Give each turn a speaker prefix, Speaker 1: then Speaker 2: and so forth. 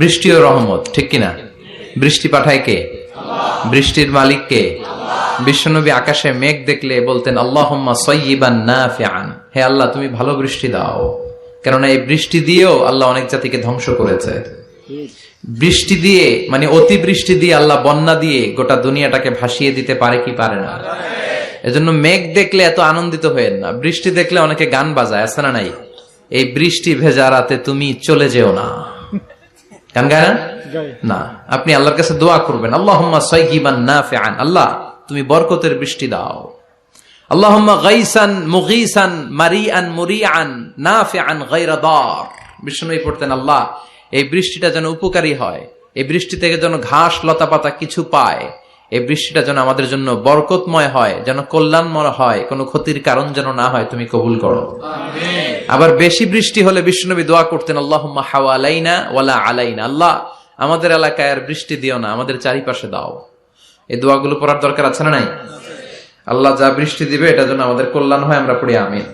Speaker 1: বৃষ্টিও রহমত, ঠিক কিনা? বৃষ্টি পাঠায় কে? বৃষ্টির মালিক কে? বিশ্বনবী আকাশে মেঘ দেখলে বলতেন আল্লাহুম্মা সাইয়্যিবান নাফিআন, হে আল্লাহ তুমি ভালো বৃষ্টি দাও। কেননা এই বৃষ্টি দিয়েও আল্লাহ অনেক জাতিকে ধ্বংস করেছে। বৃষ্টি দিয়ে মানে অতিবৃষ্টি দিয়ে আল্লাহ বন্যা দিয়ে গোটা দুনিয়াটাকে ভাসিয়ে দিতে পারে কি পারে না? এজন্য মেঘ দেখলে এত আনন্দিত হয়েন না। বৃষ্টি দেখলে অনেকে গান বাজায়, আছে না নাই? এই বৃষ্টি ভেজা রাতে তুমি চলে যেও না, গান গায় না? আপনি আল্লাহর কাছে দোয়া করবেন আল্লাহুম্মা সাইয়্যিবান নাফিআন, আল্লাহ তুমি বরকতের বৃষ্টি দাও। আল্লাহুম্মা গাইসান মুগীসান মারিআন মুরিআন নাফিআন গায়রা দার। বিষ্ণুই পড়তেন আল্লাহ এই বৃষ্টিটা যেন উপকারী হয়, এই বৃষ্টি থেকে যেন ঘাস লতা পাতা কিছু পায়, এই বৃষ্টিটা যেন আমাদের জন্য বরকতময় হয়, যেন কল্যাণময় হয়, কোনো ক্ষতির কারণ যেন না হয়, তুমি কবুল করো। আবার বেশি বৃষ্টি হলে বিষ্ণুনবী দোয়া করতেন আল্লাহুম্মা হাওয়ালাইনা ওয়ালা আলাইনা, আল্লাহ আমাদের এলাকায় আর বৃষ্টি দিও না, আমাদের চারিপাশে দাও। এই দোয়াগুলো পড়ার দরকার আছে না নাই? আল্লাহ যা বৃষ্টি দিবে এটা যেন আমাদের কল্যাণ হয়, আমরা পড়ি আমিন।